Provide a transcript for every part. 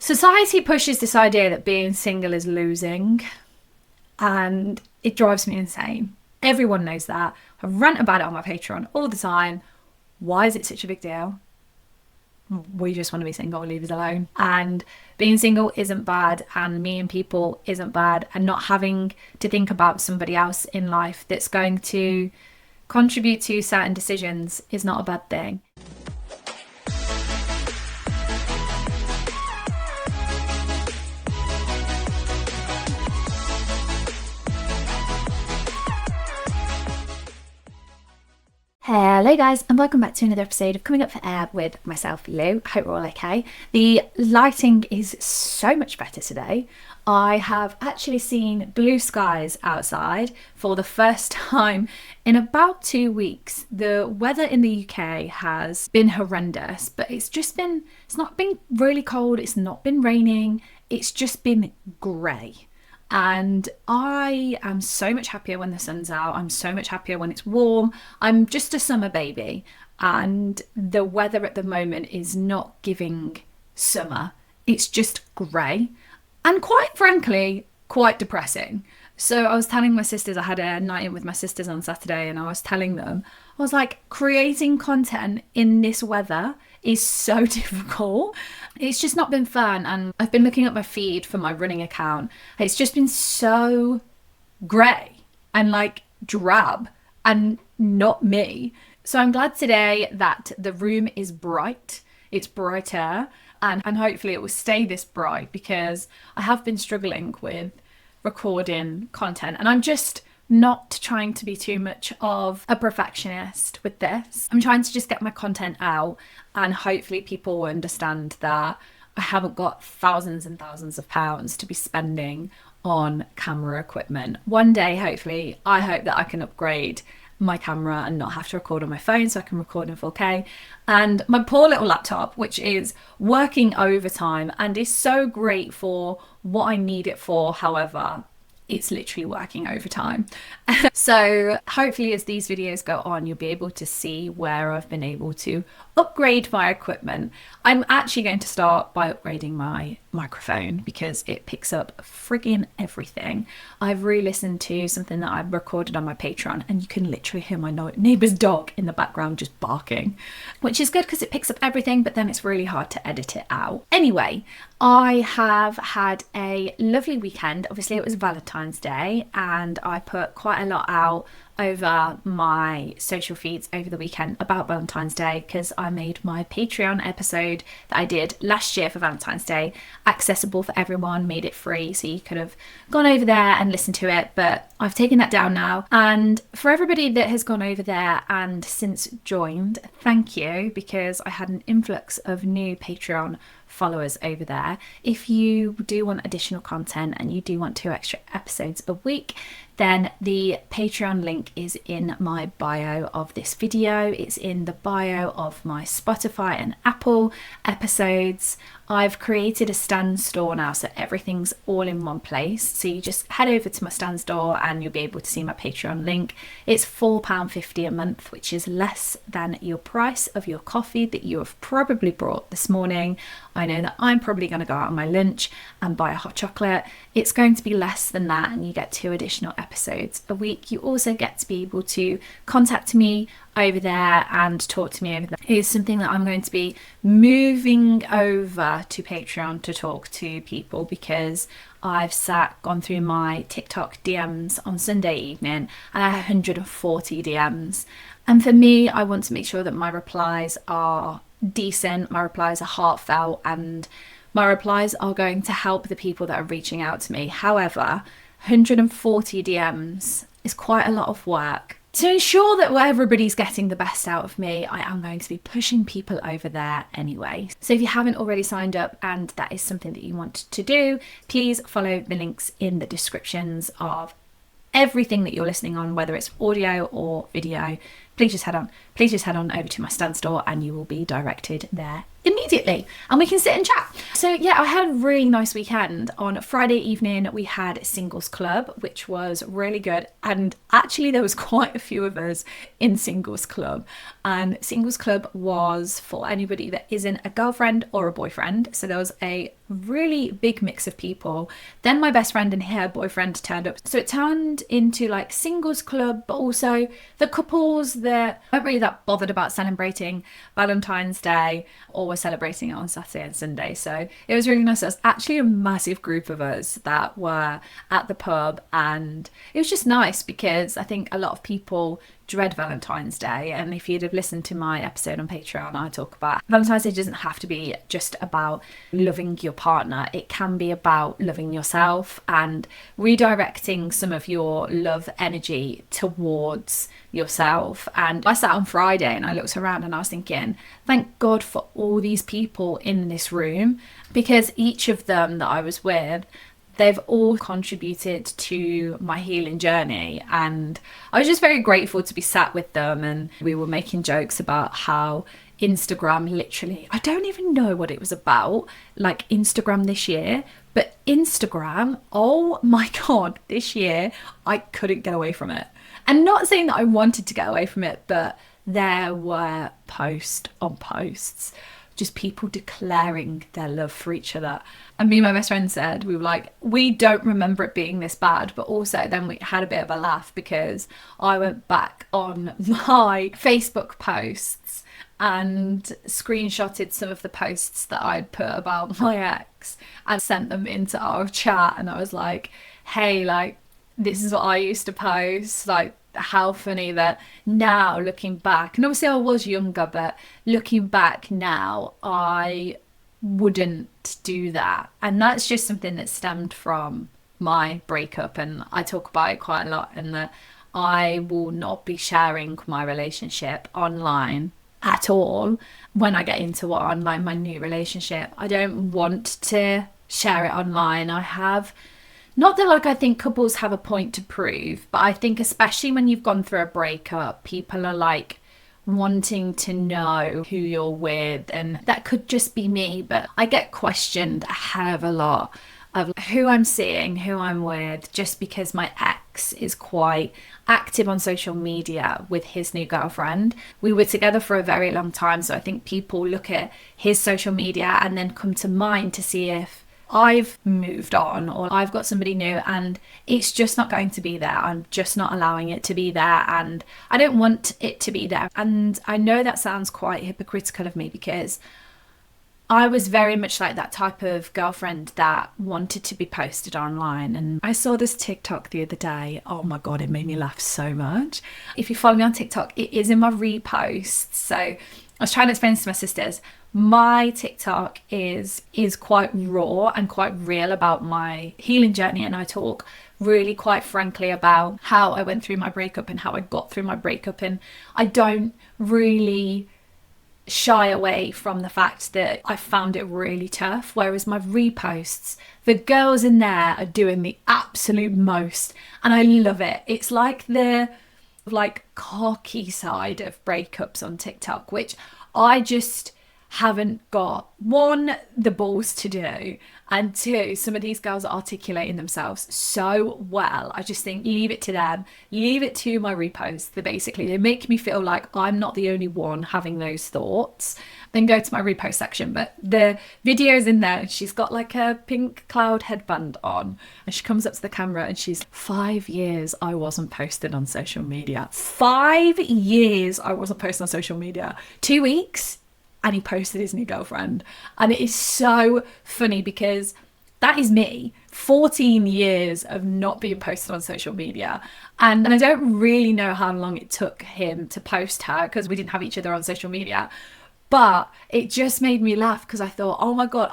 Society pushes this idea that being single is losing, and it drives me insane. Everyone knows that. I rant about it on my Patreon all the time. Why is it such a big deal? We just want to be single, leave us alone. And being single isn't bad, and meeting people isn't bad, and not having to think about somebody else in life that's going to contribute to certain decisions is not a bad thing. Hello guys, and welcome back to another episode of Coming Up for Air with myself, Lou. I hope we're all okay. The lighting is so much better today. I have actually seen blue skies outside for the first time in about 2 weeks. The weather in the UK has been horrendous, but it's not been really cold, it's not been raining, it's just been grey. And I am so much happier when the sun's out. I'm so much happier when it's warm. I'm just a summer baby, and the weather at the moment is not giving summer. It's just grey and, quite frankly, quite depressing. So I was telling my sisters, I had a night in with my sisters on Saturday, and I was telling them, I was like, creating content in this weather is so difficult. It's just not been fun. And I've been looking at my feed for my running account. It's just been so grey and like drab and not me. So I'm glad today that the room is bright. It's brighter, and hopefully it will stay this bright, because I have been struggling with recording content, and I'm just not trying to be too much of a perfectionist with this. I'm trying to just get my content out, and hopefully people will understand that I haven't got thousands and thousands of pounds to be spending on camera equipment. One day, hopefully, I hope that I can upgrade my camera and not have to record on my phone, so I can record in 4K. And my poor little laptop, which is working overtime and is so great for what I need it for, however, it's literally working overtime. So hopefully as these videos go on, you'll be able to see where I've been able to upgrade my equipment. I'm actually going to start by upgrading my microphone, because it picks up friggin' everything. I've re-listened to something that I recorded on my Patreon, and you can literally hear my neighbour's dog in the background just barking, which is good because it picks up everything, but then it's really hard to edit it out. Anyway, I have had a lovely weekend. Obviously it was Valentine's Day, and I put quite a lot out over my social feeds over the weekend about Valentine's Day, because I made my Patreon episode that I did last year for Valentine's Day accessible for everyone, made it free, so you could have gone over there and listened to it, but I've taken that down now. And for everybody that has gone over there and since joined, thank you, because I had an influx of new Patreon followers over there. If you do want additional content and you do want 2 extra episodes a week, then the Patreon link is in my bio of this video. It's in the bio of my Spotify and Apple episodes. I've created a Stan store now, so everything's all in one place. So you just head over to my Stan store and you'll be able to see my Patreon link. It's £4.50 a month, which is less than your price of your coffee that you have probably brought this morning. I know that I'm probably going to go out on my lunch and buy a hot chocolate. It's going to be less than that, and you get 2 additional episodes a week. You also get to be able to contact me over there and talk to me over there. It is something that I'm going to be moving over to Patreon to talk to people, because I've gone through my TikTok DMs on Sunday evening, and I had 140 DMs. And for me, I want to make sure that my replies are decent, my replies are heartfelt, and my replies are going to help the people that are reaching out to me. However, 140 DMs is quite a lot of work. To ensure that everybody's getting the best out of me, I am going to be pushing people over there anyway. So if you haven't already signed up and that is something that you want to do, please follow the links in the descriptions of everything that you're listening on, whether it's audio or video, please just head on over to my stand store and you will be directed there immediately and we can sit and chat. So yeah, I had a really nice weekend. On Friday evening we had singles club, which was really good, and actually there was quite a few of us in singles club, and singles club was for anybody that isn't a girlfriend or a boyfriend. So there was a really big mix of people. Then my best friend and her boyfriend turned up, so it turned into like singles club, but also the couples that weren't really that bothered about celebrating Valentine's Day or were celebrating it on Saturday and Sunday. So it was really nice. There was actually a massive group of us that were at the pub, and it was just nice because I think a lot of people dread Valentine's Day, and if you'd have listened to my episode on Patreon, I talk about Valentine's Day doesn't have to be just about loving your partner. It can be about loving yourself and redirecting some of your love energy towards yourself. And I sat on Friday and I looked around and I was thinking, thank God for all these people in this room, because each of them that I was with, they've all contributed to my healing journey, and I was just very grateful to be sat with them. And we were making jokes about how Instagram, literally, I don't even know what it was about, like Instagram this year, but Instagram, oh my God, this year I couldn't get away from it. And not saying that I wanted to get away from it, but there were posts on posts, just people declaring their love for each other. And me and my best friend said, we were like, we don't remember it being this bad. But also then we had a bit of a laugh because I went back on my Facebook posts and screenshotted some of the posts that I'd put about my ex and sent them into our chat. And I was like, hey, like, this is what I used to post, like, how funny that now looking back, and obviously I was younger, but looking back now I wouldn't do that. And that's just something that stemmed from my breakup, and I talk about it quite a lot, and that I will not be sharing my relationship online at all. When I get into my new relationship, I don't want to share it online. I have, not that like I think couples have a point to prove, but I think especially when you've gone through a breakup, people are like wanting to know who you're with. And that could just be me, but I get questioned a hell of a lot of who I'm seeing, who I'm with, just because my ex is quite active on social media with his new girlfriend. We were together for a very long time, so I think people look at his social media and then come to mine to see if I've moved on or I've got somebody new, and it's just not going to be there. I'm just not allowing it to be there, and I don't want it to be there. And I know that sounds quite hypocritical of me, because I was very much like that type of girlfriend that wanted to be posted online. And I saw this TikTok the other day. Oh my God, it made me laugh so much. If you follow me on TikTok, it is in my reposts. So I was trying to explain this to my sisters. My TikTok is quite raw and quite real about my healing journey, and I talk really quite frankly about how I went through my breakup and how I got through my breakup, and I don't really shy away from the fact that I found it really tough. Whereas my reposts, the girls in there are doing the absolute most, and I love it. It's like the cocky side of breakups on TikTok, which I just haven't got, one, the balls to do, and two, some of these girls are articulating themselves so well. I just think, leave it to them, leave it to my reposts. They make me feel like I'm not the only one having those thoughts. Then go to my repost section, but the video's in there, and she's got like a pink cloud headband on, and she comes up to the camera and she's 5 years I wasn't posted on social media. 5 years I wasn't posted on social media. 2 weeks and he posted his new girlfriend. And it is so funny because that is me. 14 years of not being posted on social media. And I don't really know how long it took him to post her, because we didn't have each other on social media. But it just made me laugh, because I thought, oh my God,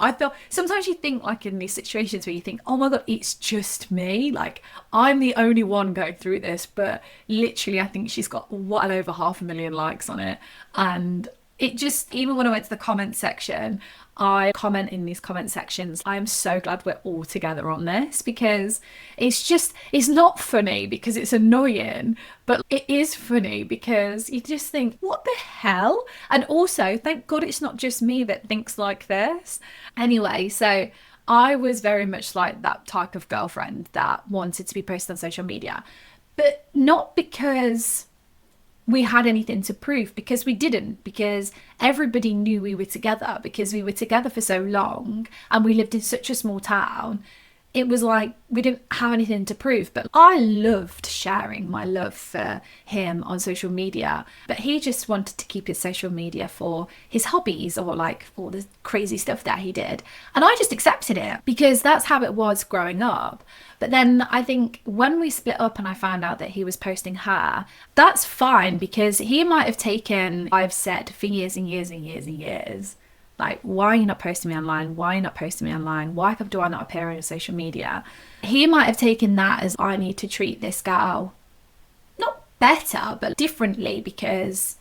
sometimes you think like in these situations where you think, oh my God, it's just me. Like I'm the only one going through this, but literally I think she's got well over 500,000 likes on it. And it just, even when I went to the comment section, I comment in these comment sections. I am so glad we're all together on this, because it's not funny because it's annoying, but it is funny because you just think, what the hell? And also, thank God it's not just me that thinks like this. Anyway, so I was very much like that type of girlfriend that wanted to be posted on social media, but not because we had anything to prove, because we didn't, because everybody knew we were together, because we were together for so long and we lived in such a small town. It was like we didn't have anything to prove. But I loved sharing my love for him on social media, but he just wanted to keep his social media for his hobbies or like all the crazy stuff that he did, and I just accepted it because that's how it was growing up. But then I think when we split up and I found out that he was posting her, that's fine, because he might have taken, I've said for years and years and years and years, like, why are you not posting me online? Why are you not posting me online? Why do I not appear on your social media? He might have taken that as, I need to treat this girl not better, but differently, because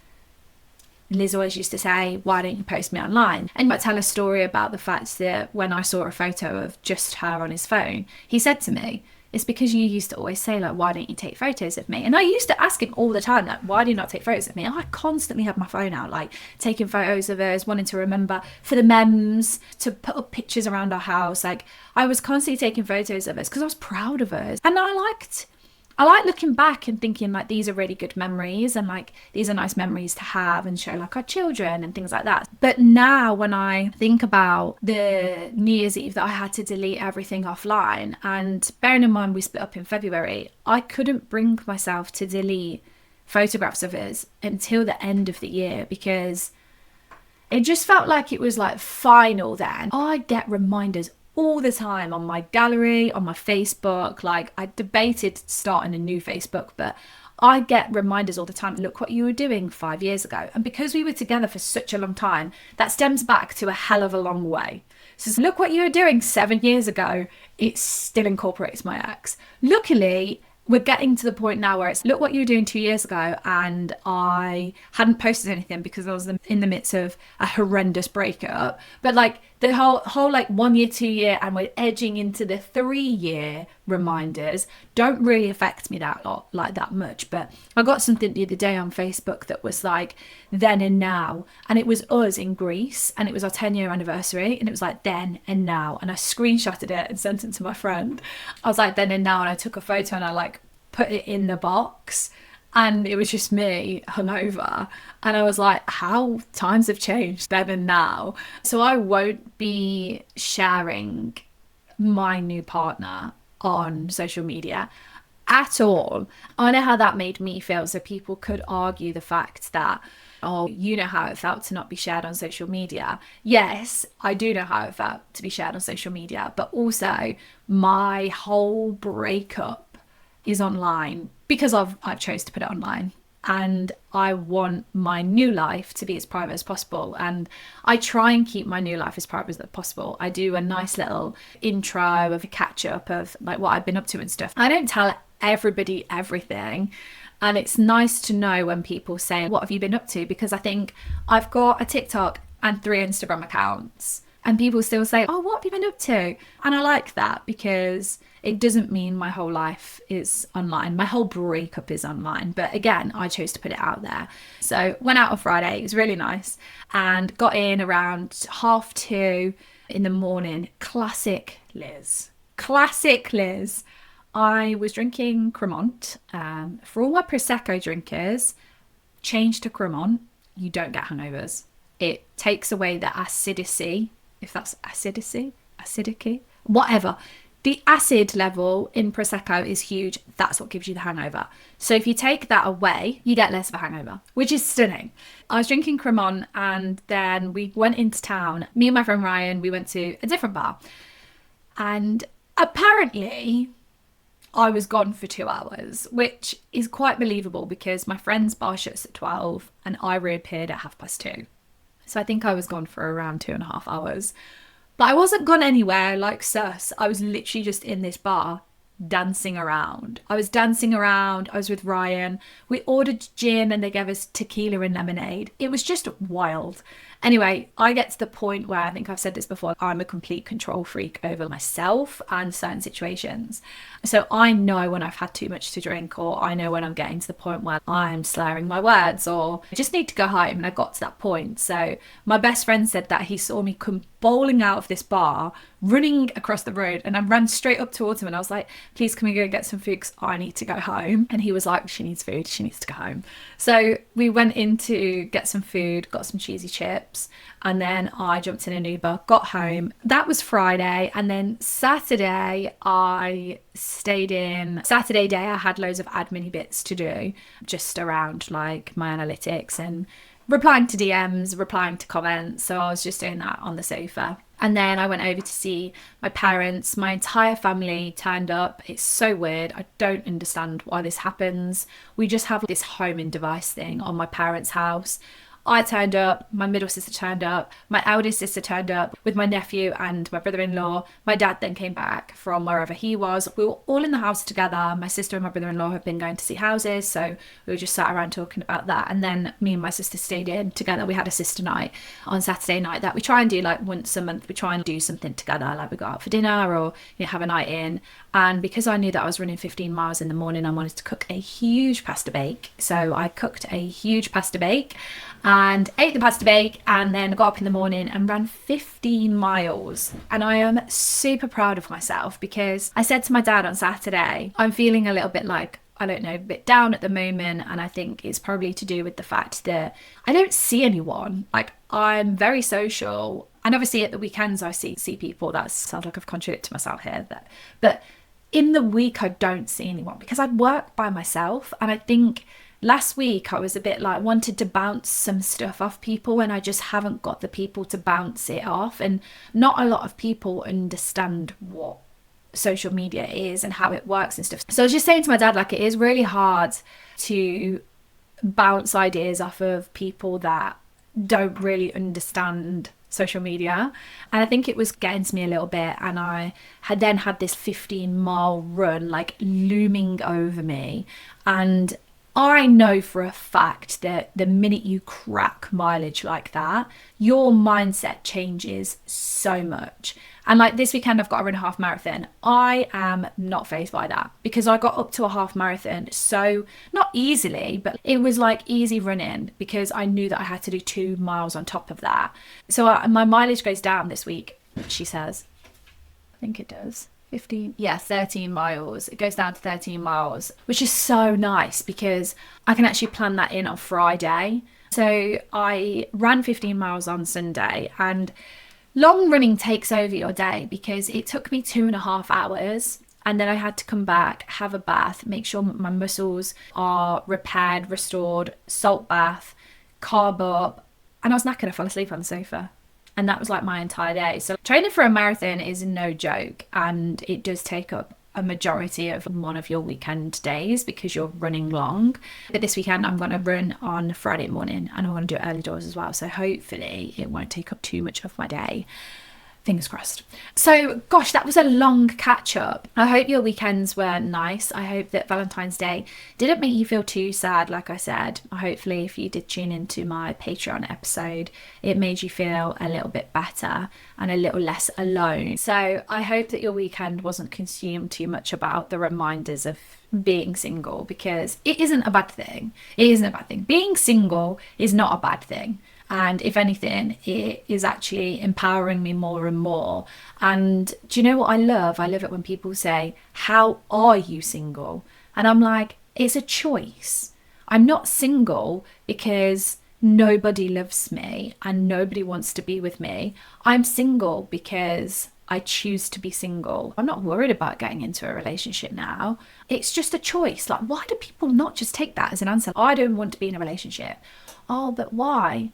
Liz always used to say, why don't you post me online? And he might tell a story about the fact that when I saw a photo of just her on his phone, he said to me, it's because you used to always say, like, why don't you take photos of me? And I used to ask him all the time, like, why do you not take photos of me? And I constantly had my phone out, like, taking photos of us, wanting to remember for the memes, to put up pictures around our house. Like, I was constantly taking photos of us because I was proud of us. And I like looking back and thinking, like, these are really good memories, and like these are nice memories to have and show like our children and things like that. But now when I think about the New Year's Eve that I had to delete everything offline, and bearing in mind we split up in February, I couldn't bring myself to delete photographs of us until the end of the year, because it just felt like it was like final then. I get reminders all the time on my gallery, on my Facebook. Like, I debated starting a new Facebook, but I get reminders all the time. Look what you were doing 5 years ago. And because we were together for such a long time, that stems back to a hell of a long way. So look what you were doing 7 years ago. It still incorporates my ex. Luckily, we're getting to the point now where it's, look what you were doing 2 years ago, and I hadn't posted anything because I was in the midst of a horrendous breakup. But like the whole like 1 year, 2 year, and we're edging into the 3 year reminders don't really affect me that much. But I got something the other day on Facebook that was like then and now, and it was us in Greece, and it was our 10-year anniversary, and it was like then and now, and I screenshotted it and sent it to my friend. I was like then and now, and I took a photo and I like put it in the box, and it was just me hungover, and I was like, how times have changed then and now. So I won't be sharing my new partner on social media at all. I know how that made me feel, so people could argue the fact that, oh, you know how it felt to not be shared on social media. Yes, I do know how it felt to be shared on social media, but also my whole breakup is online because I've chose to put it online, and I want my new life to be as private as possible, and I try and keep my new life as private as possible. I do a nice little intro of a catch up of like what I've been up to and stuff. I don't tell everybody everything, and it's nice to know when people say, what have you been up to? Because I think I've got a TikTok and 3 Instagram accounts, and people still say, oh, what have you been up to? And I like that, because it doesn't mean my whole life is online. My whole breakup is online. But again, I chose to put it out there. So went out on Friday. It was really nice, and got in around 2:30 in the morning. Classic Liz. Classic Liz. I was drinking Cremant. For all my Prosecco drinkers, change to Cremant. You don't get hangovers. It takes away the acidity, if that's acidic, whatever. The acid level in Prosecco is huge. That's what gives you the hangover. So if you take that away, you get less of a hangover, which is stunning. I was drinking Cremant, and then we went into town. Me and my friend Ryan, we went to a different bar. And apparently I was gone for 2 hours, which is quite believable because my friend's bar shuts at 12 and I reappeared at 2:30. So I think I was gone for around 2.5 hours. But I wasn't gone anywhere like sus. I was literally just in this bar dancing around. I was dancing around. I was with Ryan. We ordered gin and they gave us tequila and lemonade. It was just wild. Anyway, I get to the point where, I think I've said this before, I'm a complete control freak over myself and certain situations. So I know when I've had too much to drink, or I know when I'm getting to the point where I'm slurring my words, or I just need to go home. And I got to that point. So my best friend said that he saw me come bowling out of this bar, running across the road, and I ran straight up towards him and I was like, please can we go get some food because I need to go home. And he was like, she needs food, she needs to go home. So we went in to get some food, got some cheesy chips, and then I jumped in an Uber, got home. That was Friday. And then Saturday I stayed in. Saturday day I had loads of admin bits to do just around like my analytics and replying to DMs, replying to comments. So I was just doing that on the sofa. And then I went over to see my parents. My entire family turned up. It's so weird. I don't understand why this happens. We just have this homing device thing on my parents' house. I turned up, my middle sister turned up, my eldest sister turned up with my nephew and my brother-in-law. My dad then came back from wherever he was. We were all in the house together. My sister and my brother-in-law have been going to see houses, so we were just sat around talking about that. And then me and my sister stayed in together. We had a sister night on Saturday night that we try and do like once a month. We try and do something together, like we go out for dinner or have a night in. And because I knew that I was running 15 miles in the morning, I wanted to cook a huge pasta bake. So I cooked a huge pasta bake and ate the pasta bake, and then got up in the morning and ran 15 miles. And I am super proud of myself because I said to my dad on Saturday, I'm feeling a little bit like, I don't know, a bit down at the moment. And I think it's probably to do with the fact that I don't see anyone. Like, I'm very social. And obviously at the weekends I see people. That sounds like I've contradicted myself here. But in the week I don't see anyone because I'd work by myself. And I think last week I was a bit like wanted to bounce some stuff off people, and I just haven't got the people to bounce it off. And not a lot of people understand what social media is and how it works and stuff. So I was just saying to my dad, like, it is really hard to bounce ideas off of people that don't really understand social media. And I think it was getting to me a little bit, and I had then had this 15-mile run like looming over me. And I know for a fact that the minute you crack mileage like that, your mindset changes so much. And like this weekend, I've got to run a half marathon. I am not fazed by that because I got up to a half marathon so not easily, but it was like easy running because I knew that I had to do 2 miles on top of that. So my mileage goes down this week, she says. I think it does. 13 miles. It goes down to 13 miles, which is so nice because I can actually plan that in on Friday. So I ran 15 miles on Sunday, and long running takes over your day because it took me 2.5 hours. And then I had to come back, have a bath, make sure my muscles are repaired, restored, salt bath, carb up. And I was knackered. I fell asleep on the sofa. And that was like my entire day. So training for a marathon is no joke, and it does take up a majority of one of your weekend days because you're running long. But this weekend I'm going to run on Friday morning, and I'm going to do it early doors as well. So hopefully it won't take up too much of my day. Fingers crossed. So gosh, that was a long catch up. I hope your weekends were nice. I hope that Valentine's Day didn't make you feel too sad. Like I said, hopefully if you did tune into my Patreon episode, it made you feel a little bit better and a little less alone. So I hope that your weekend wasn't consumed too much about the reminders of being single, because it isn't a bad thing. It isn't a bad thing. Being single is not a bad thing. And if anything, it is actually empowering me more and more. And do you know what I love? I love it when people say, how are you single? And I'm like, it's a choice. I'm not single because nobody loves me and nobody wants to be with me. I'm single because I choose to be single. I'm not worried about getting into a relationship now. It's just a choice. Like, why do people not just take that as an answer? I don't want to be in a relationship. Oh, but why?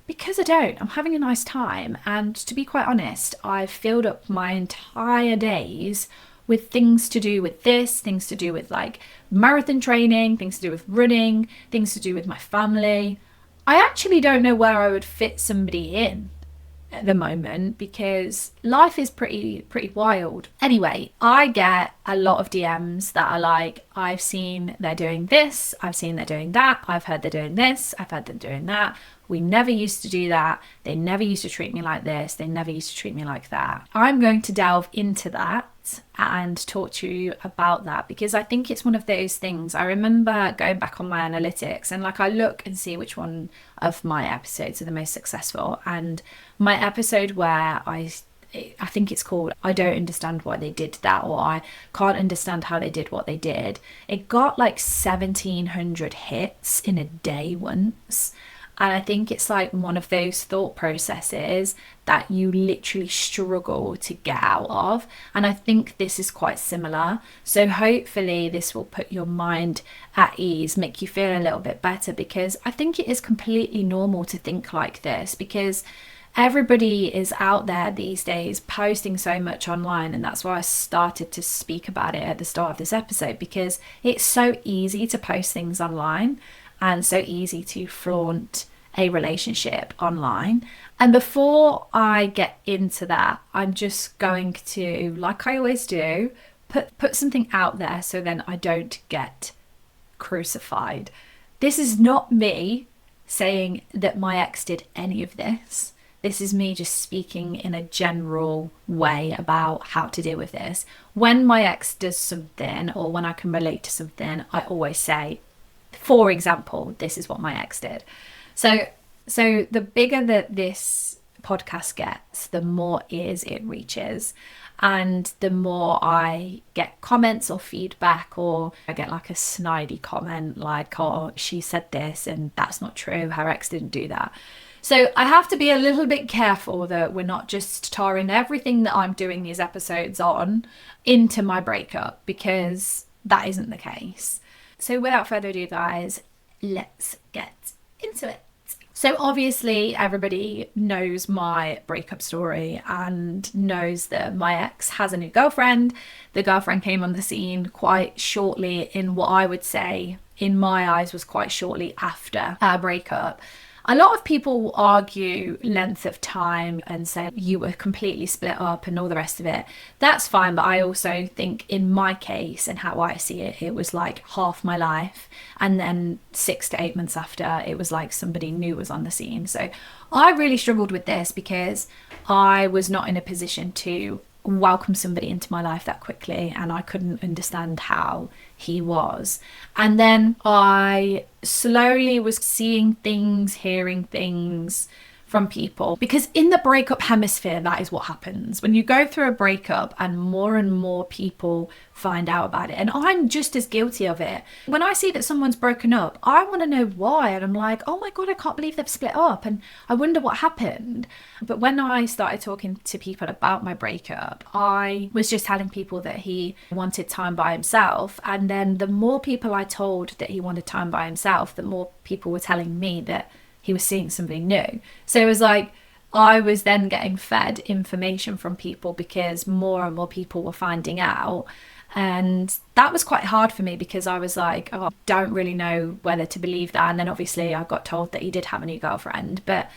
Because I don't. I'm having a nice time. And to be quite honest, I've filled up my entire days with things to do with this, things to do with like marathon training, things to do with running, things to do with my family. I actually don't know where I would fit somebody in. at the moment because life is pretty wild. Anyway, I get a lot of DMs that are like, I've seen they're doing this, I've seen they're doing that, I've heard they're doing this, I've heard them doing that. We never used to do that. They never used to treat me like this. They never used to treat me like that. I'm going to delve into that and talk to you about that because I think it's one of those things. I remember going back on my analytics and like I look and see which one of my episodes are the most successful, and my episode where I think it's called I don't understand why they did that, or I can't understand how they did what they did, it got like 1,700 hits in a day once. And I think it's like one of those thought processes that you literally struggle to get out of. And I think this is quite similar. So hopefully this will put your mind at ease, make you feel a little bit better, because I think it is completely normal to think like this, because everybody is out there these days posting so much online. And that's why I started to speak about it at the start of this episode, because it's so easy to post things online and so easy to flaunt a relationship online. And before I get into that, I'm just going to, like I always do, put something out there so then I don't get crucified. This is not me saying that my ex did any of this. This is me just speaking in a general way about how to deal with this. When my ex does something, or when I can relate to something, I always say, for example, this is what my ex did. So the bigger that this podcast gets, the more ears it reaches, and the more I get comments or feedback, or I get like a snidey comment like, oh, she said this and that's not true, her ex didn't do that. So I have to be a little bit careful that we're not just tarring everything that I'm doing these episodes on into my breakup, because that isn't the case. So without further ado, guys, let's get into it. So obviously everybody knows my breakup story and knows that my ex has a new girlfriend. The girlfriend came on the scene quite shortly, in what I would say, in my eyes, was quite shortly after our breakup. A lot of people argue length of time and say you were completely split up and all the rest of it. That's fine, but I also think in my case and how I see it, it was like half my life. And then 6 to 8 months after, it was like somebody new was on the scene. So I really struggled with this because I was not in a position to welcome somebody into my life that quickly, and I couldn't understand how he was. And then I slowly was seeing things, hearing things from people, because in the breakup hemisphere, that is what happens when you go through a breakup, and more people find out about it. And I'm just as guilty of it. When I see that someone's broken up, I want to know why, and I'm like, oh my god, I can't believe they've split up, and I wonder what happened. But when I started talking to people about my breakup, I was just telling people that he wanted time by himself, and then the more people I told that he wanted time by himself, the more people were telling me that he was seeing somebody new. So it was like I was then getting fed information from people because more and more people were finding out. And that was quite hard for me, because I was like, oh, I don't really know whether to believe that. And then obviously I got told that he did have a new girlfriend. But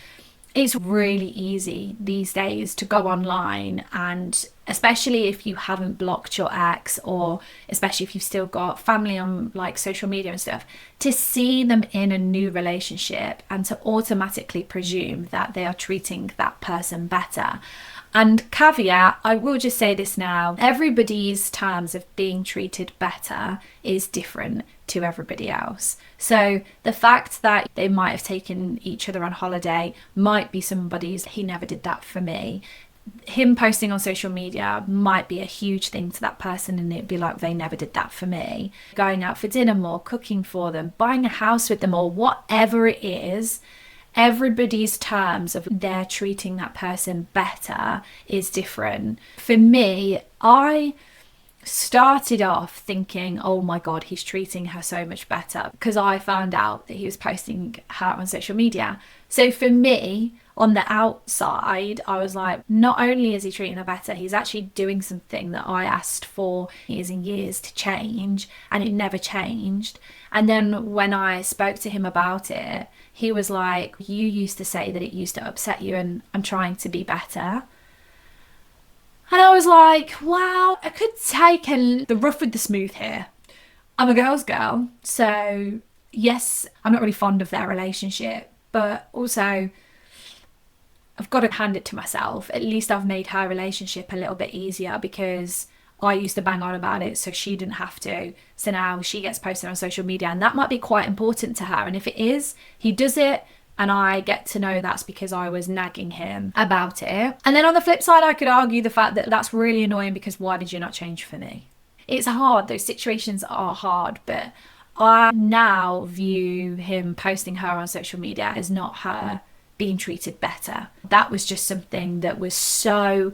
it's really easy these days to go online, and especially if you haven't blocked your ex, or especially if you've still got family on like social media and stuff, to see them in a new relationship and to automatically presume that they are treating that person better. And caveat, I will just say this now, everybody's terms of being treated better is different to everybody else. So the fact that they might have taken each other on holiday might be somebody's, he never did that for me. Him posting on social media might be a huge thing to that person, and it'd be like, they never did that for me. Going out for dinner more, cooking for them, buying a house with them, or whatever it is, everybody's terms of their treating that person better is different. For me, I started off thinking, oh my god, he's treating her so much better, because I found out that he was posting her on social media. So for me, on the outside, I was like, not only is he treating her better, he's actually doing something that I asked for years and years to change, and it never changed. And then when I spoke to him about it, he was like, you used to say that it used to upset you, and I'm trying to be better. And I was like, wow, I could take the rough with the smooth here. I'm a girl's girl, so yes, I'm not really fond of their relationship, but also I've got to hand it to myself. At least I've made her relationship a little bit easier, because I used to bang on about it so she didn't have to. So now she gets posted on social media, and that might be quite important to her. And if it is, he does it, and I get to know that's because I was nagging him about it. And then on the flip side, I could argue the fact that that's really annoying, because why did you not change for me? It's hard. Those situations are hard, but I now view him posting her on social media as not her being treated better. That was just something that was so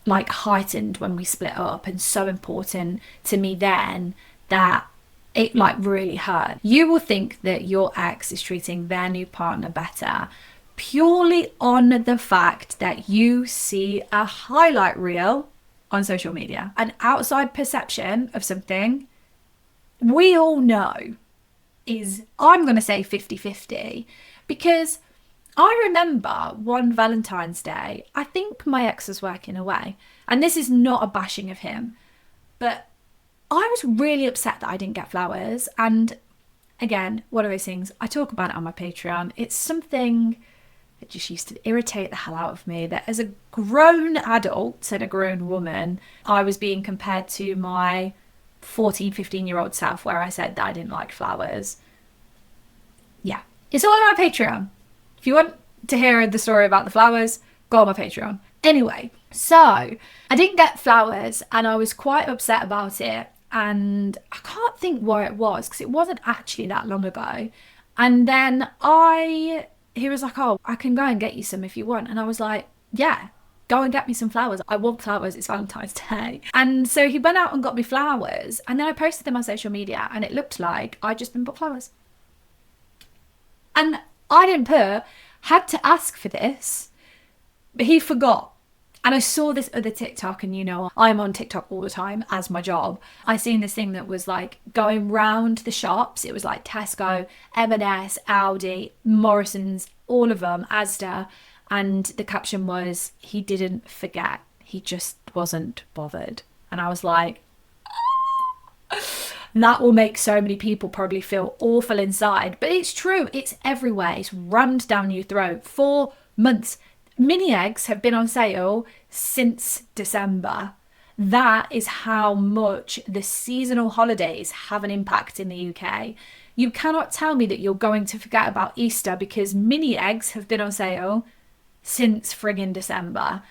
like heightened when we split up, and so important to me then, that it like really hurt. You will think that your ex is treating their new partner better purely on the fact that you see a highlight reel on social media. An outside perception of something, we all know, is, I'm going to say 50-50, because I remember one Valentine's Day, I think my ex was working away, and this is not a bashing of him, but I was really upset that I didn't get flowers. And again, one of those things, I talk about it on my Patreon. It's something that just used to irritate the hell out of me, that as a grown adult and a grown woman, I was being compared to my 14, 15-year-old self, where I said that I didn't like flowers. Yeah, it's all on my Patreon. If you want to hear the story about the flowers, go on my Patreon. Anyway, so I didn't get flowers, and I was quite upset about it. And I can't think why it was, because it wasn't actually that long ago. And then he was like, oh, I can go and get you some if you want. And I was like, yeah, go and get me some flowers. I want flowers. It's Valentine's Day. And so he went out and got me flowers. And then I posted them on social media, and it looked like I'd just been bought flowers. And I didn't had to ask for this, but he forgot. And I saw this other TikTok, and you know, I'm on TikTok all the time as my job. I seen this thing that was like going round the shops. It was like Tesco, M&S, Aldi, Morrison's, all of them, Asda. And the caption was, he didn't forget. He just wasn't bothered. And I was like, that will make so many people probably feel awful inside. But it's true. It's everywhere. It's rammed down your throat for months. Mini eggs have been on sale since December. That is how much the seasonal holidays have an impact in the UK. You cannot tell me that you're going to forget about Easter, because mini eggs have been on sale since friggin' December.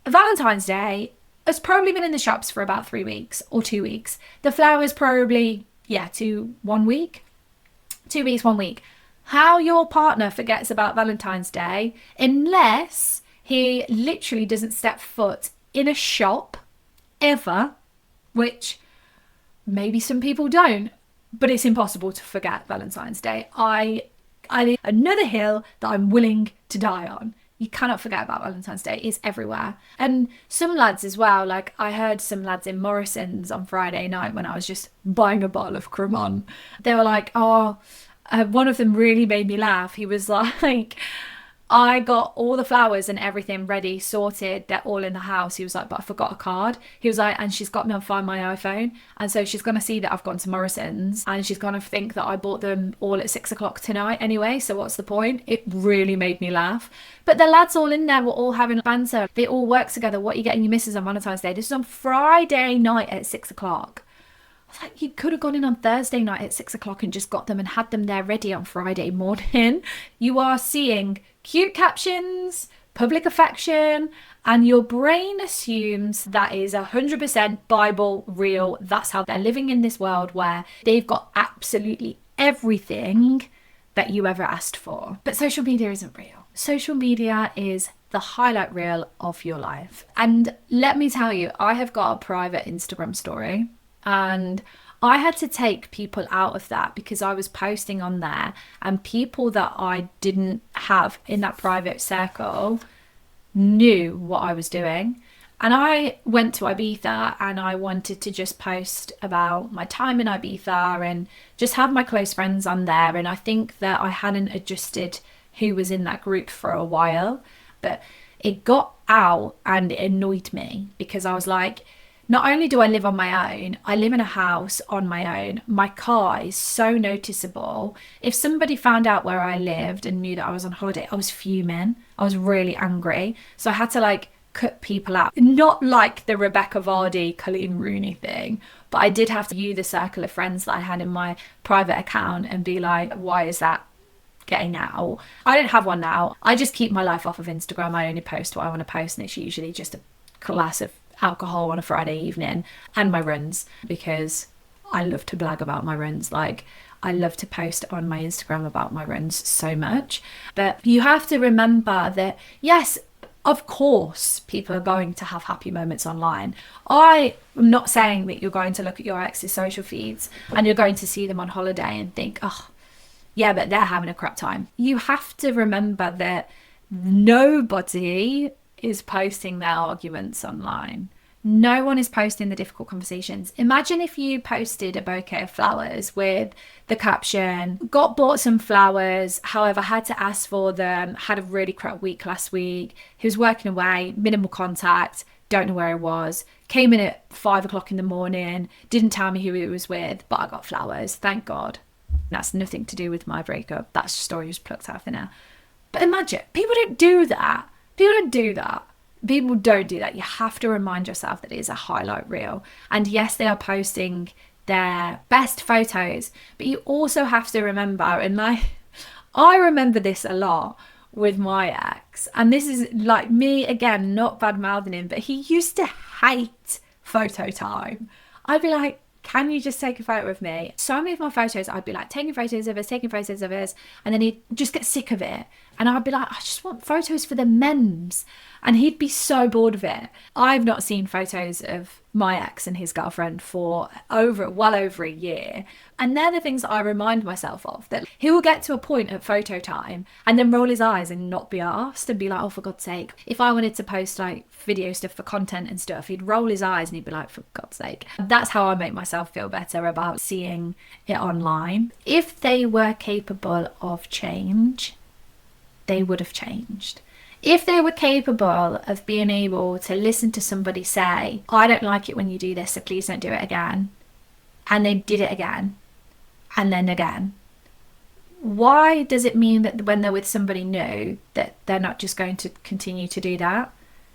Valentine's Day has probably been in the shops for about 3 weeks or 2 weeks. The flowers probably, 1 week. 2 weeks, 1 week. How your partner forgets about Valentine's Day, unless he literally doesn't step foot in a shop ever, which maybe some people don't, but it's impossible to forget Valentine's Day. I another hill that I'm willing to die on. You cannot forget about Valentine's Day. It's everywhere. And some lads as well, like I heard some lads in Morrison's on Friday night when I was just buying a bottle of Cremon. They were like, one of them really made me laugh. He was like, I got all the flowers and everything ready, sorted. They're all in the house. He was like, but I forgot a card. He was like, and she's got me on Find My iPhone. And so she's going to see that I've gone to Morrison's, and she's going to think that I bought them all at 6 o'clock tonight anyway. So what's the point? It really made me laugh. But the lads all in there were all having banter. They all work together. What are you getting your missus on Valentine's Day? This is on Friday night at 6 o'clock. Like, you could have gone in on Thursday night at 6 o'clock and just got them and had them there ready on Friday morning. You are seeing cute captions, public affection, and your brain assumes that is 100% Bible real. That's how they're living in this world where they've got absolutely everything that you ever asked for. But social media isn't real. Social media is the highlight reel of your life. And let me tell you, I have got a private Instagram story, and I had to take people out of that because I was posting on there, and people that I didn't have in that private circle knew what I was doing. And I went to Ibiza and I wanted to just post about my time in Ibiza and just have my close friends on there. And I think that I hadn't adjusted who was in that group for a while, but it got out and it annoyed me because I was like, not only do I live on my own, I live in a house on my own. My car is so noticeable. If somebody found out where I lived and knew that I was on holiday, I was fuming. I was really angry. So I had to like cut people out. Not like the Rebecca Vardy, Colleen Rooney thing, but I did have to view the circle of friends that I had in my private account and be like, why is that getting out? I don't have one now. I just keep my life off of Instagram. I only post what I want to post, and it's usually just a glass of alcohol on a Friday evening and my runs, because I love to blag about my runs. Like, I love to post on my Instagram about my runs so much. But you have to remember that, yes, of course, people are going to have happy moments online. I am not saying that you're going to look at your ex's social feeds and you're going to see them on holiday and think, oh, yeah, but they're having a crap time. You have to remember that nobody is posting their arguments online. No one is posting the difficult conversations. Imagine if you posted a bouquet of flowers with the caption, got bought some flowers, however, had to ask for them, had a really crap week last week, he was working away, minimal contact, don't know where he was, came in at 5 o'clock in the morning, didn't tell me who he was with, but I got flowers, thank God. That's nothing to do with my breakup. That story was plucked out of there. But imagine, people don't do that. People don't do that. People don't do that. You have to remind yourself that it is a highlight reel. And yes, they are posting their best photos, but you also have to remember, and I remember this a lot with my ex, and this is like me, again, not bad mouthing him, but he used to hate photo time. I'd be like, can you just take a photo of me? So many of my photos, I'd be like taking photos of us, and then he'd just get sick of it. And I'd be like, I just want photos for the memes. And he'd be so bored of it. I've not seen photos of my ex and his girlfriend for well over a year. And they're the things that I remind myself of, that he will get to a point at photo time and then roll his eyes and not be asked and be like, oh, for God's sake. If I wanted to post like video stuff for content and stuff, he'd roll his eyes and he'd be like, for God's sake. That's how I make myself feel better about seeing it online. If they were capable of change, they would have changed. If they were capable of being able to listen to somebody say, I don't like it when you do this, so please don't do it again, and they did it again, and then again, why does it mean that when they're with somebody new that they're not just going to continue to do that?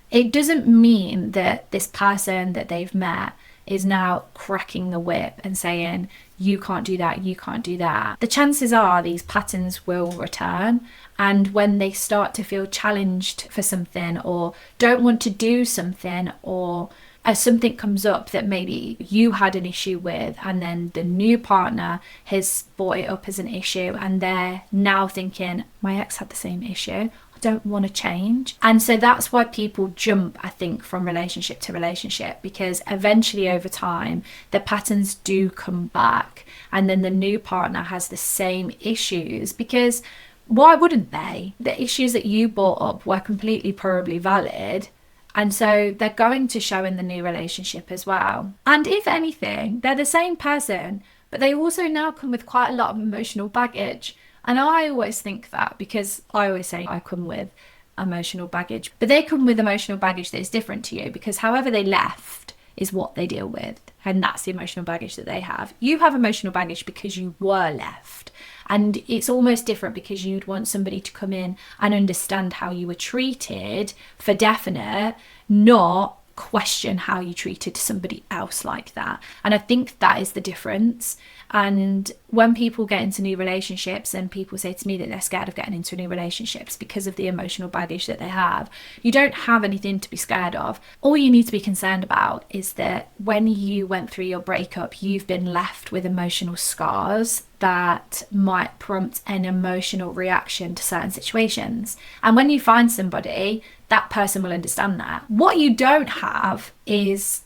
It doesn't mean that this person that they've met is now cracking the whip and saying, you can't do that, you can't do that. The chances are these patterns will return, and when they start to feel challenged for something or don't want to do something, or as something comes up that maybe you had an issue with and then the new partner has brought it up as an issue and they're now thinking, my ex had the same issue, I don't want to change. And so that's why people jump, I think, from relationship to relationship, because eventually over time the patterns do come back and then the new partner has the same issues, because why wouldn't they? The issues that you brought up were completely probably valid, and so they're going to show in the new relationship as well. And if anything, they're the same person, but they also now come with quite a lot of emotional baggage. And I always think that, because I always say I come with emotional baggage, but they come with emotional baggage that is different to you, because however they left is what they deal with, and that's the emotional baggage that they have. You have emotional baggage because you were left, and it's almost different because you'd want somebody to come in and understand how you were treated for definite, not question how you treated somebody else like that. And I think that is the difference. And when people get into new relationships and people say to me that they're scared of getting into new relationships because of the emotional baggage that they have, you don't have anything to be scared of. All you need to be concerned about is that when you went through your breakup, you've been left with emotional scars that might prompt an emotional reaction to certain situations. And when you find somebody, that person will understand that. What you don't have is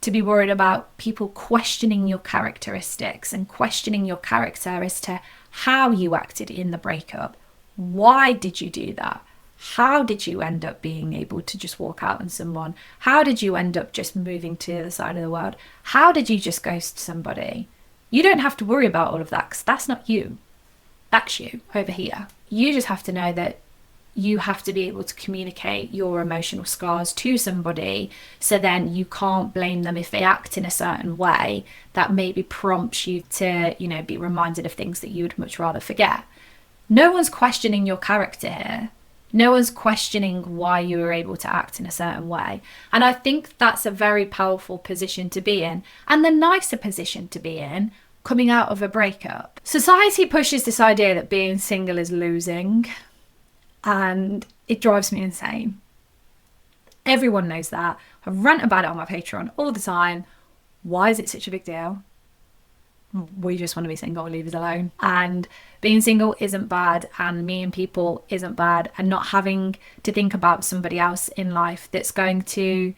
to be worried about people questioning your characteristics and questioning your character as to how you acted in the breakup. Why did you do that? How did you end up being able to just walk out on someone? How did you end up just moving to the other side of the world? How did you just ghost somebody? You don't have to worry about all of that, because that's not you. That's you over here. You just have to know that you have to be able to communicate your emotional scars to somebody, so then you can't blame them if they act in a certain way that maybe prompts you to, be reminded of things that you would much rather forget. No one's questioning your character here. No one's questioning why you were able to act in a certain way. And I think that's a very powerful position to be in, and the nicer position to be in coming out of a breakup. Society pushes this idea that being single is losing, and it drives me insane. Everyone knows that. I rant about it on my Patreon all the time. Why is it such a big deal? We just want to be single, leave us alone. And being single isn't bad, and meeting people isn't bad, and not having to think about somebody else in life that's going to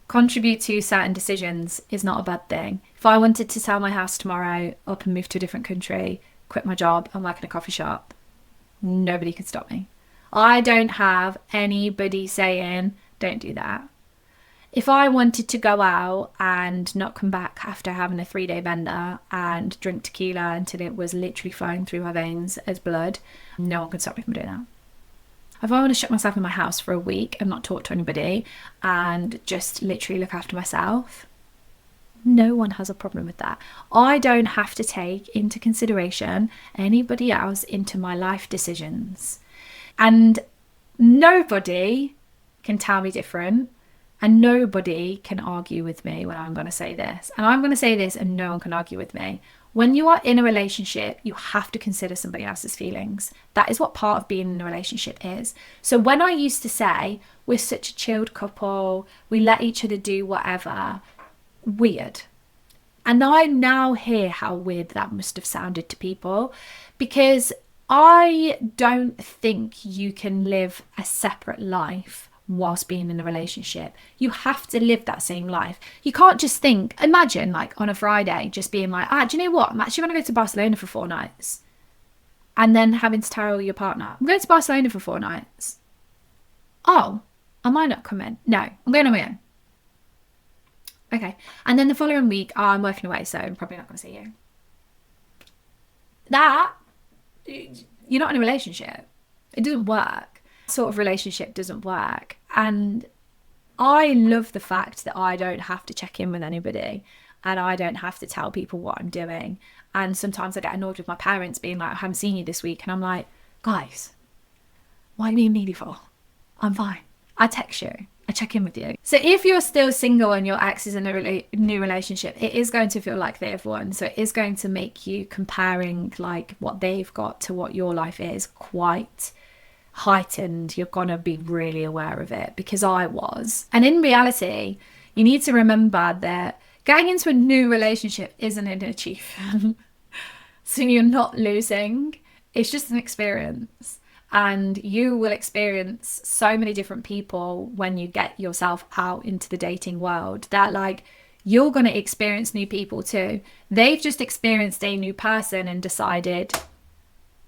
contribute to certain decisions is not a bad thing. If I wanted to sell my house tomorrow, up and move to a different country, quit my job and work in a coffee shop, nobody could stop me. I don't have anybody saying, don't do that. If I wanted to go out and not come back after having a 3-day bender and drink tequila until it was literally flowing through my veins as blood, no one could stop me from doing that. If I want to shut myself in my house for a week and not talk to anybody and just literally look after myself, no one has a problem with that. I don't have to take into consideration anybody else into my life decisions. And nobody can tell me different. And nobody can argue with me when I'm going to say this. And I'm going to say this and no one can argue with me. When you are in a relationship, you have to consider somebody else's feelings. That is what part of being in a relationship is. So when I used to say, we're such a chilled couple, we let each other do whatever, weird. And I now hear how weird that must have sounded to people, because I don't think you can live a separate life whilst being in a relationship. You have to live that same life. You can't just think, imagine like on a Friday just being like, do you know what, I'm actually going to go to Barcelona for 4 nights, and then having to tell your partner, I'm going to Barcelona for 4 nights. Oh, am I not coming? No, I'm going on my own. Okay. And then the following week, I'm working away, so I'm probably not going to see you. That, you're not in a relationship. It doesn't work. Sort of relationship doesn't work. And I love the fact that I don't have to check in with anybody, and I don't have to tell people what I'm doing. And sometimes I get annoyed with my parents being like, I haven't seen you this week, and I'm like, guys, why are you being needy for? I'm fine. I text you, I check in with you. So if you're still single and your ex is in a new relationship, it is going to feel like they've won. So it is going to make you comparing like what they've got to what your life is quite heightened. You're gonna be really aware of it, because I was. And in reality, you need to remember that getting into a new relationship isn't an achievement. So you're not losing, it's just an experience. And you will experience so many different people when you get yourself out into the dating world, that like you're going to experience new people too. They've just experienced a new person and decided,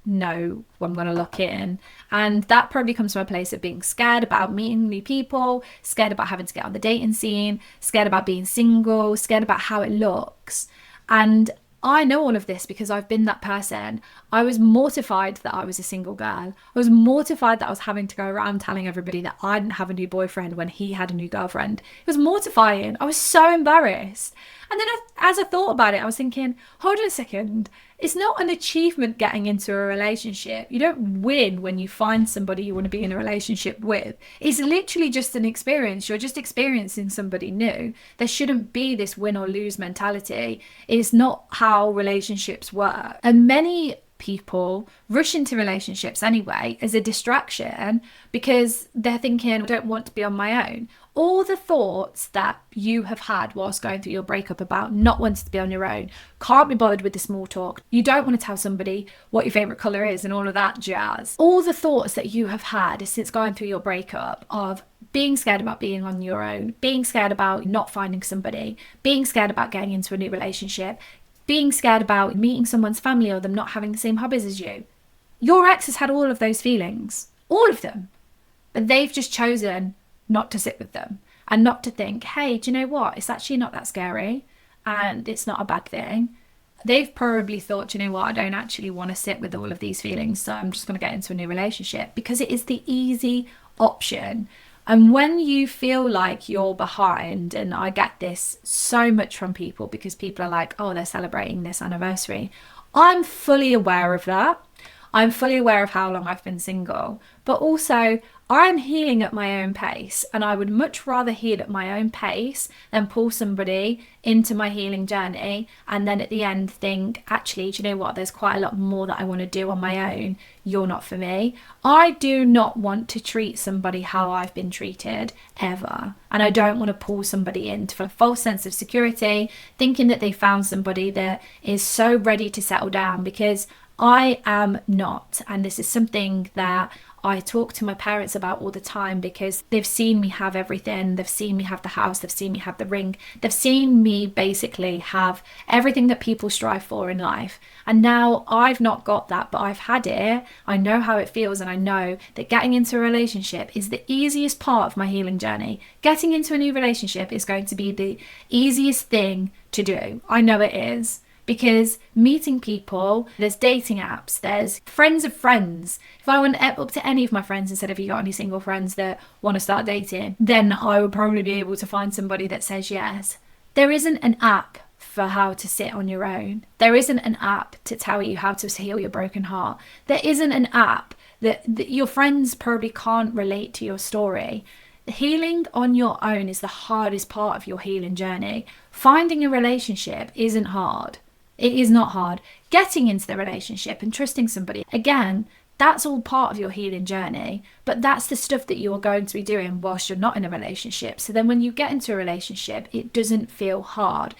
no, I'm going to lock in. And that probably comes from a place of being scared about meeting new people, scared about having to get on the dating scene, scared about being single, scared about how it looks. And I know all of this because I've been that person. I was mortified that I was a single girl. I was mortified that I was having to go around telling everybody that I didn't have a new boyfriend when he had a new girlfriend. It was mortifying. I was so embarrassed. And then as I thought about it, I was thinking, hold on a second. It's not an achievement getting into a relationship. You don't win when you find somebody you want to be in a relationship with. It's literally just an experience. You're just experiencing somebody new. There shouldn't be this win or lose mentality. It's not how relationships work. And many people rush into relationships anyway as a distraction because they're thinking, I don't want to be on my own. all the thoughts that you have had whilst going through your breakup about not wanting to be on your own, can't be bothered with the small talk, you don't want to tell somebody what your favourite colour is and all of that jazz. All the thoughts that you have had since going through your breakup of being scared about being on your own, being scared about not finding somebody, being scared about getting into a new relationship, being scared about meeting someone's family or them not having the same hobbies as you. Your ex has had all of those feelings, all of them, but they've just chosen not to sit with them and not to think, hey, do you know what? It's actually not that scary and it's not a bad thing. They've probably thought, you know what? I don't actually want to sit with all of these feelings, so I'm just going to get into a new relationship, because it is the easy option. And when you feel like you're behind, and I get this so much from people because people are like, oh, they're celebrating this anniversary. I'm fully aware of that. I'm fully aware of how long I've been single, but also I'm healing at my own pace, and I would much rather heal at my own pace than pull somebody into my healing journey and then at the end think, actually, do you know what? There's quite a lot more that I want to do on my own. You're not for me. I do not want to treat somebody how I've been treated ever. And I don't want to pull somebody into a false sense of security, thinking that they found somebody that is so ready to settle down, because I am not. And this is something that I talk to my parents about all the time, because they've seen me have everything. They've seen me have the house. They've seen me have the ring. They've seen me basically have everything that people strive for in life. And now I've not got that, but I've had it. I know how it feels, and I know that getting into a relationship is the easiest part of my healing journey. Getting into a new relationship is going to be the easiest thing to do. I know it is. Because meeting people, there's dating apps, there's friends of friends. If I went up to any of my friends and said, have you got any single friends that want to start dating? Then I would probably be able to find somebody that says yes. There isn't an app for how to sit on your own. There isn't an app to tell you how to heal your broken heart. There isn't an app that your friends probably can't relate to your story. Healing on your own is the hardest part of your healing journey. Finding a relationship isn't hard. It is not hard. Getting into the relationship and trusting somebody, again, that's all part of your healing journey, but that's the stuff that you're going to be doing whilst you're not in a relationship. So then when you get into a relationship, it doesn't feel hard.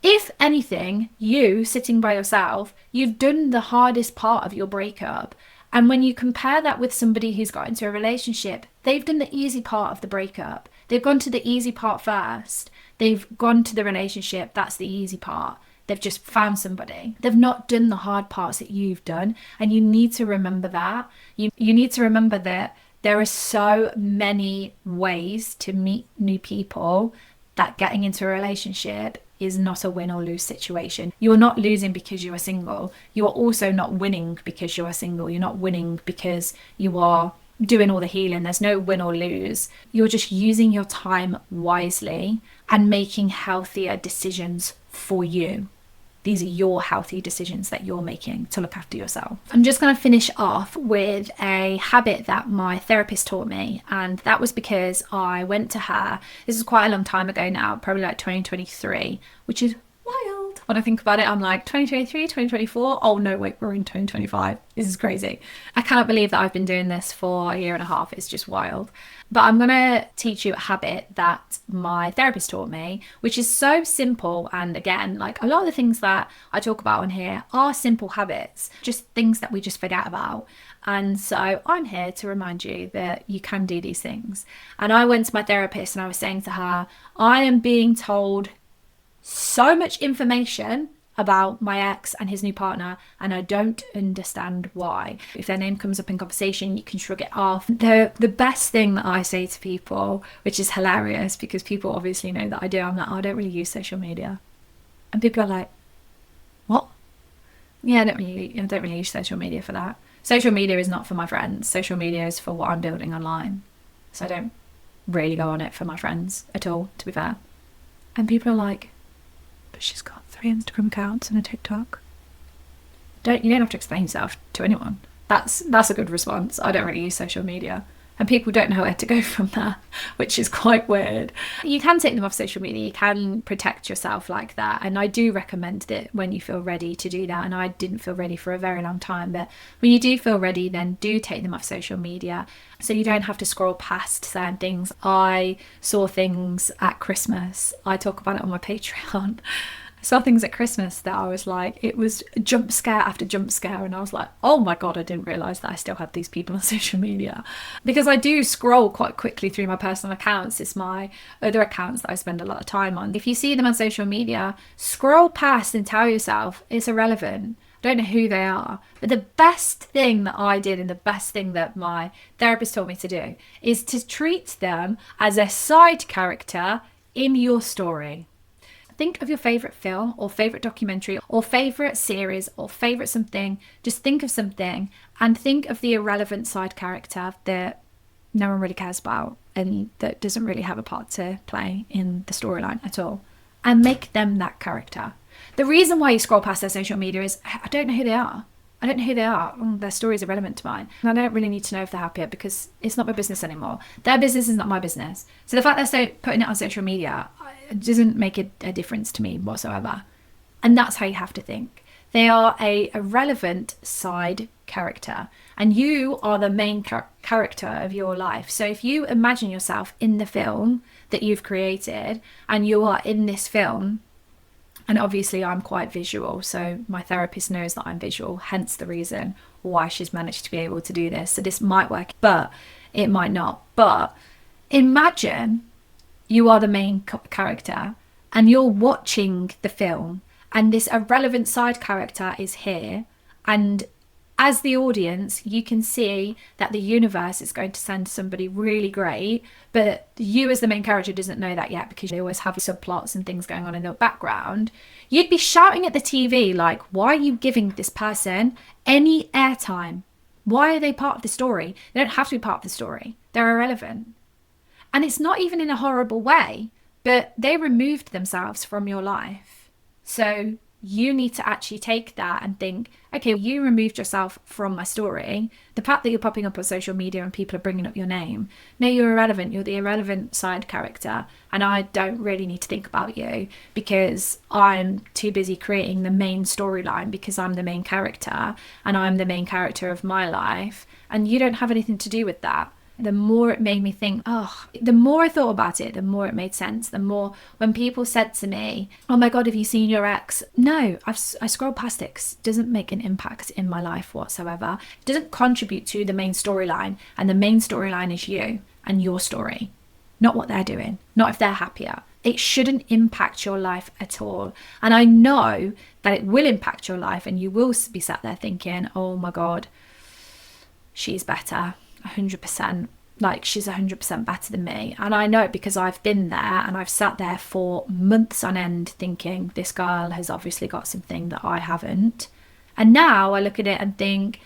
If anything, you sitting by yourself, you've done the hardest part of your breakup. And when you compare that with somebody who's got into a relationship, they've done the easy part of the breakup. They've gone to the easy part first. They've gone to the relationship. That's the easy part. They've just found somebody. They've not done the hard parts that you've done. And you need to remember that. You need to remember that there are so many ways to meet new people that getting into a relationship is not a win or lose situation. You're not losing because you are single. You are also not winning because you are single. You're not winning because you are doing all the healing. There's no win or lose. You're just using your time wisely and making healthier decisions for you. These are your healthy decisions that you're making to look after yourself. I'm just going to finish off with a habit that my therapist taught me. And that was because I went to her, this is quite a long time ago now, probably like 2023, which is wild. When I think about it, I'm like 2023, 2024. Oh no, wait, we're in 2025. This is crazy. I cannot believe that I've been doing this for a year and a half. It's just wild. But I'm going to teach you a habit that my therapist taught me, which is so simple. And again, like a lot of the things that I talk about on here are simple habits, just things that we just forget about. And so I'm here to remind you that you can do these things. And I went to my therapist and I was saying to her, I am being told so much information about my ex and his new partner, and I don't understand why. If their name comes up in conversation, you can shrug it off. The best thing that I say to people, which is hilarious because people obviously know that I do, I'm like, oh, I don't really use social media. And people are like, what? Yeah, I don't really use social media for that. Social media is not for my friends. Social media is for what I'm building online. So I don't really go on it for my friends at all, to be fair. And people are like, but she's got 3 Instagram accounts and a TikTok. You don't have to explain yourself to anyone. That's a good response. I don't really use social media. And people don't know where to go from there, which is quite weird. You can take them off social media, you can protect yourself like that. And I do recommend it when you feel ready to do that. And I didn't feel ready for a very long time. But when you do feel ready, then do take them off social media so you don't have to scroll past certain things. I saw things at Christmas. I talk about it on my Patreon. Saw things at Christmas that I was like, it was jump scare after jump scare, and I was like, oh my god, I didn't realise that I still had these people on social media, because I do scroll quite quickly through my personal accounts. It's my other accounts that I spend a lot of time on. If you see them on social media, scroll past and tell yourself it's irrelevant. I don't know who they are. But the best thing that I did, and the best thing that my therapist taught me to do, is to treat them as a side character in your story. Think of your favourite film or favourite documentary or favourite series or favourite something. Just think of something and think of the irrelevant side character that no one really cares about and that doesn't really have a part to play in the storyline at all. And make them that character. The reason why you scroll past their social media is I don't know who they are. I don't know who they are. Their story is irrelevant to mine. And I don't really need to know if they're happier because it's not my business anymore. Their business is not my business. So the fact they're putting it on social media doesn't make a difference to me whatsoever. And that's how you have to think. They are a relevant side character. And you are the main character of your life. So if you imagine yourself in the film that you've created and you are in this film, and obviously I'm quite visual, so my therapist knows that I'm visual, hence the reason why she's managed to be able to do this. So this might work, but it might not. But imagine you are the main character and you're watching the film and this irrelevant side character is here, and as the audience, you can see that the universe is going to send somebody really great, but you as the main character doesn't know that yet because they always have subplots and things going on in the background. You'd be shouting at the TV like, why are you giving this person any airtime? Why are they part of the story? They don't have to be part of the story. They're irrelevant. And it's not even in a horrible way, but they removed themselves from your life. So you need to actually take that and think, okay, you removed yourself from my story. The fact that you're popping up on social media and people are bringing up your name, no, you're irrelevant. You're the irrelevant side character. And I don't really need to think about you because I'm too busy creating the main storyline because I'm the main character and I'm the main character of my life. And you don't have anything to do with that. The more it made me think, the more I thought about it, the more it made sense. The more when people said to me, oh my God, have you seen your ex? No, I scrolled past it 'cause it doesn't make an impact in my life whatsoever. It doesn't contribute to the main storyline. And the main storyline is you and your story, not what they're doing, not if they're happier. It shouldn't impact your life at all. And I know that it will impact your life and you will be sat there thinking, oh my God, she's better. 100%, like she's 100% better than me. And I know it because I've been there and I've sat there for months on end thinking this girl has obviously got something that I haven't. And now I look at it and think,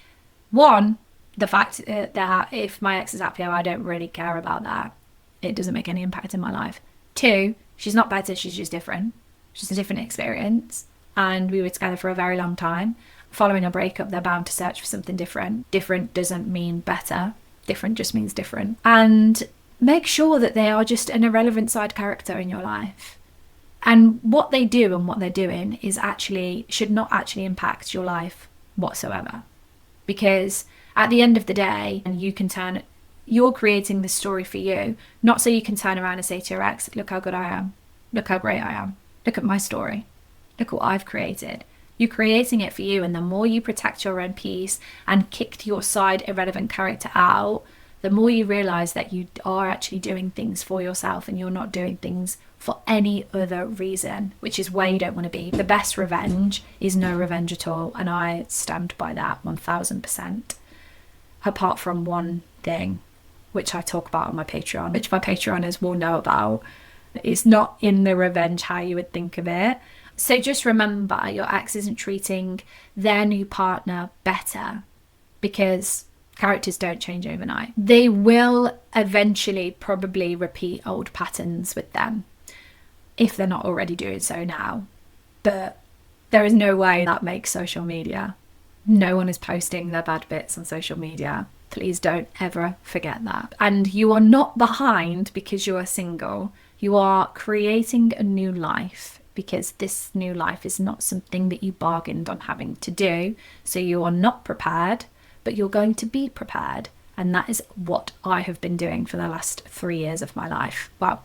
one, the fact that if my ex is happier, I don't really care about that. It doesn't make any impact in my life. Two, she's not better, she's just different. She's a different experience. And we were together for a very long time. Following a breakup, they're bound to search for something different. Different doesn't mean better. Different just means different. And make sure that they are just an irrelevant side character in your life. And what they do and what they're doing is should not actually impact your life whatsoever. Because at the end of the day, and you're creating this story for you, not so you can turn around and say to your ex, look how good I am. Look how great I am. Look at my story. Look what I've created. You're creating it for you, and the more you protect your own peace and kick your side irrelevant character out, the more you realise that you are actually doing things for yourself and you're not doing things for any other reason, which is where you don't want to be. The best revenge is no revenge at all, and I stand by that 1000%. Apart from one thing, which I talk about on my Patreon, which my Patreoners will know about. It's not in the revenge how you would think of it. So just remember, your ex isn't treating their new partner better because characters don't change overnight. They will eventually probably repeat old patterns with them if they're not already doing so now. But there is no way that makes social media. No one is posting their bad bits on social media. Please don't ever forget that. And you are not behind because you are single. You are creating a new life because this new life is not something that you bargained on having to do. So you are not prepared, but you're going to be prepared. And that is what I have been doing for the last 3 years of my life. Well,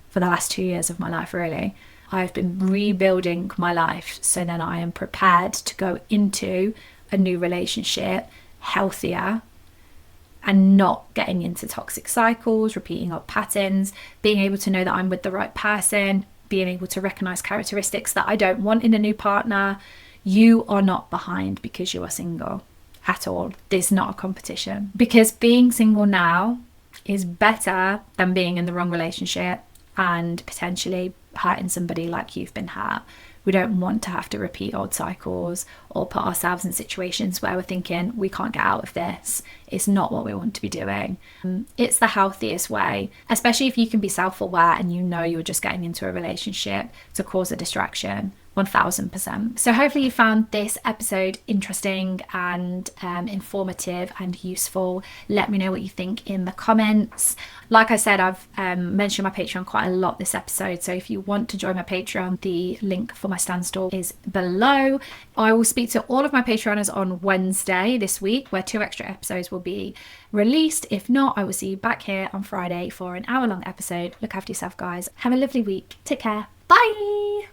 for the last 2 years of my life, really. I've been rebuilding my life so then I am prepared to go into a new relationship healthier and not getting into toxic cycles, repeating old patterns, being able to know that I'm with the right person, being able to recognize characteristics that I don't want in a new partner. You are not behind because you are single at all. There's not a competition, because being single now is better than being in the wrong relationship and potentially hurting somebody like you've been hurt. We don't want to have to repeat old cycles or put ourselves in situations where we're thinking we can't get out of this. It's not what we want to be doing. It's the healthiest way, especially if you can be self-aware and you know you're just getting into a relationship to cause a distraction. 1000%. So hopefully you found this episode interesting and informative and useful. Let me know what you think in the comments. Like I said, I've mentioned my Patreon quite a lot this episode, so if you want to join my Patreon, the link for my stand store is below. I will speak to all of my Patreoners on Wednesday this week, where 2 extra episodes will be released. If not, I will see you back here on Friday for an hour-long episode. Look after yourself, guys. Have a lovely week. Take care. Bye.